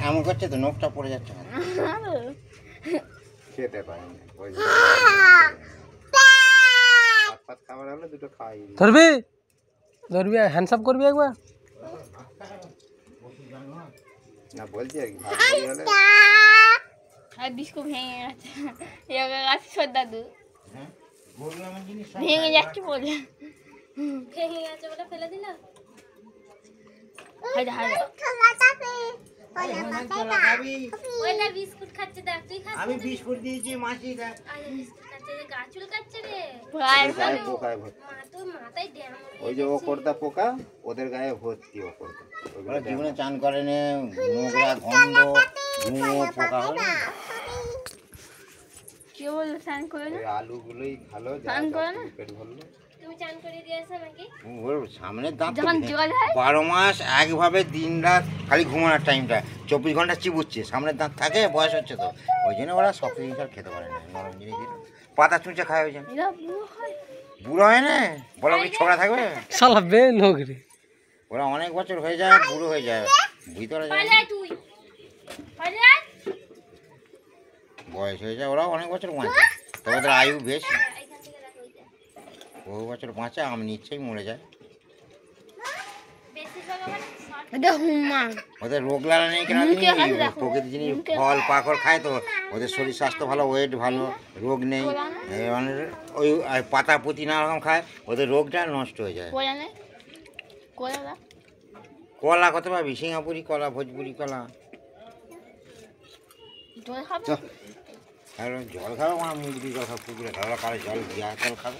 এমন করছে তো নখটা পড়ে যাচ্ছে খেতে পারেনি খাবার হলে দুটো খাই ধরবি ধরবি হ্যান্ডস আপ করবি একবার না বলছি আর কি বিস্কুট ভেঙে গেছে দাদু ভেঙে যাচ্ছে বলে ভেঙে গেছে বলে ফেলে দিল বিস্কুট খাচ্ছে দেখ তুই খাচ্ছিস আমি বিস্কুট দিয়েছি মাছি দেখ বিস্কুট খাচ্ছে রে গা চুলকাচ্ছে রে পোকায় ভর্তি মা তো মাথায় ড্যাম ওই যে ও করদা পোকা ওদের গায়ে ভর্তি ও করদা ওরা জীবনে চান করে নে নোংরা গন্ধ ধুঁয়ো পোকা হলো কি বললো স্নান করে না আলুগুলোই ভালো স্নান করে না পেট ভরলো তুমি চান করে দিয়েছো নাকি ওর সামনের দাঁত যখন জল হয় 12 মাস একভাবে দিন রাত খালি ঘুমানোর টাইমটা 24 ঘন্টা চিবুচ্ছে সামনের দাঁত থাকে বয়স হচ্ছে তো ওই জন্য ওরা সব জিনিস আর খেতে পারে না নরম জিনিস দিলে পাতা চুঁচে খায় ওই জন্য বুড়ো হয় না বলো কি ছোকরা থাকবে শালা বে লোক রে ওরা অনেক বছর হয়ে যায় বুড়ো হয়ে যায় ভিতরে যায় তুই বয়স হয়ে যায় ওরা অনেক বছর বাঁচে তবে ওদের আয়ু বেশি বহু বছর বাঁচে আমি নিশ্চয়ই মরে যায় ওদের রোগ লাগা নেই কেন প্রকৃতির জিনিস ফল পাকড় খায় তো ওদের শরীর স্বাস্থ্য ভালো ওয়েট ভালো রোগ নেই ওই পাতা পুঁতি নানা রকম খায় ওদের রোগটা নষ্ট হয়ে যায় কলা কত পাবি সিঙ্গাপুরি কলা ভোজপুরি কলা জল খাবো আমার মুখ দিয়ে জল খাবো পুকুরে খাবো কারো জল দিয়া জল খাবো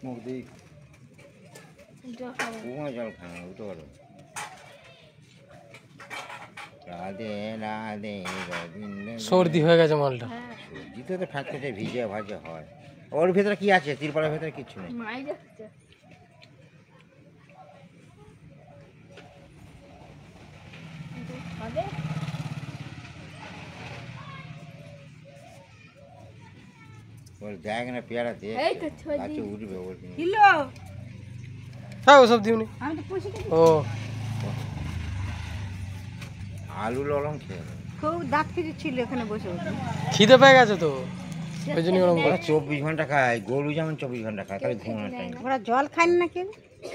মুখ দিয়ে জল খাবো উঠে পারো রাধে রাধে সর্দি হয়ে গেছে মালটা সর্দি তো ঠাকুরটা ভিজে ভাজে হয় ওর ভেতরে কি আছে তিরপালের ভেতরে কিচ্ছু নেই ওর দেখ না পেয়ারা দিয়ে গাছে উঠবে ওর হ্যাঁ ওসব দিওনি ও আলু ললম খেয়ে খুব দাঁত ফিরে ছিল এখানে বসে বসে খিদে পেয়ে গেছে তো ওই জন্য ওরকম ওরা 24 ঘন্টা খায় গরু যেমন 24 ঘন্টা খায় তাহলে ঘুমানোর টাইম ওরা জল খায় না কেন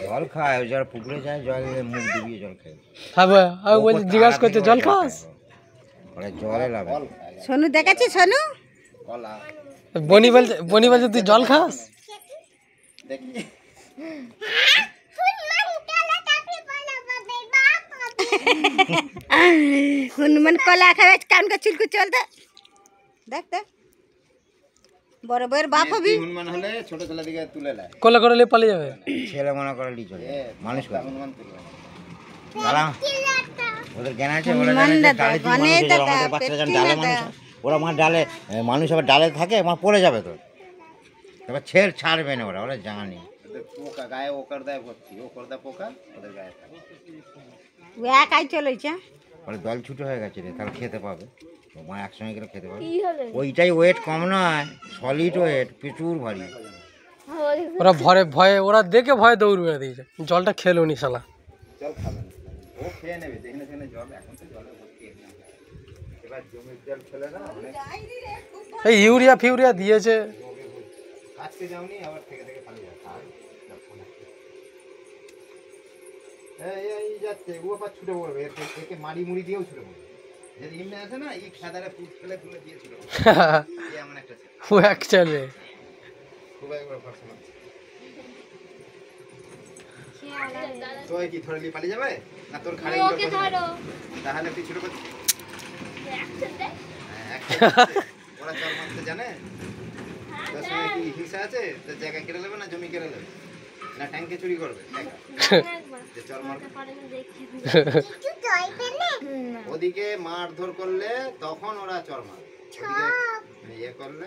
জল খায় ওই যারা পুকুরে যায় জল মুখ ডুবিয়ে জল খায় হ্যাঁ বলছি জিজ্ঞাসা করতে জল খাস ওরা জলে লাভ সোনু দেখাচ্ছি সোনু বনি বলছে তুই জল খাস হনুমান কলা খাবে কান কা চুলকু চলতে দেখ দেখ বড় বড় বাপ হবি হনুমান হলে ছোট ছেলে দিকে তুলে নেয় কোলে করে নিয়ে পালিয়ে যাবে ছেলে মনে করে লি চলে মানুষ করে হনুমান তুলে দাঁড়া ওদের জ্ঞান আছে ওরা জানে যে ডালে দিয়ে মানুষ হয়ে যাবে, আমাদের বাচ্চারা জানে ডালে মানুষ হয়। ওরা আমার ডালে মানুষ আবার ডালে থাকে আমার পড়ে যাবে তো এবার ছাড়বে না ওরা ওরা জানে পোকা গায়ে ওকর দেয় ভর্তি ওকর দেয় পোকা ওদের গায়ে থাকে ও একাই চলেছে ওরা দল ছুটো হয়ে গেছে রে তাহলে খেতে পাবে মা একসঙ্গে গেলে খেতে পাবে ওইটাই ওয়েট কম নয় সলিড ওয়েট প্রচুর ভারী ওরা ভয়ে ওরা দেখে ভয়ে দৌড় মেরে দিয়েছে জলটা খেলো নি শালা জল খাবে না ও খেয়ে নেবে যেখানে যেখানে জল এখন তো জলে ভর্তি এবার জমির জল খেলে না এই ইউরিয়া ফিউরিয়া দিয়েছে আজকে যাওনি আবার থেকে থেকে খালি এই যাচ্ছে ও আবার ছুটে পড়বে একে মারি মুড়ি দিয়েও ছুটে পড়বে যদি এমনি আছে না এই খাদারে ফুট ফেলে তুলে দিয়েছিল এমন একটা ছিল ও অ্যাকচুয়ালি খুব একবার পার্সোনাল তো কি ধরে নিয়ে পালিয়ে যাবে না তোর খাড়ে ওকে ধরো তাহলে তুই ছোট করছিস ওরা চল মারতে জানে তোর সঙ্গে কি হিংসা আছে তোর জায়গা কেটে নেবে না জমি কেটে নেবে না ট্যাঙ্কে চুরি করবে যে চল মারবে ওদিকে মারধর করলে তখন ওরা চল মারবে ওদিকে ইয়ে করলে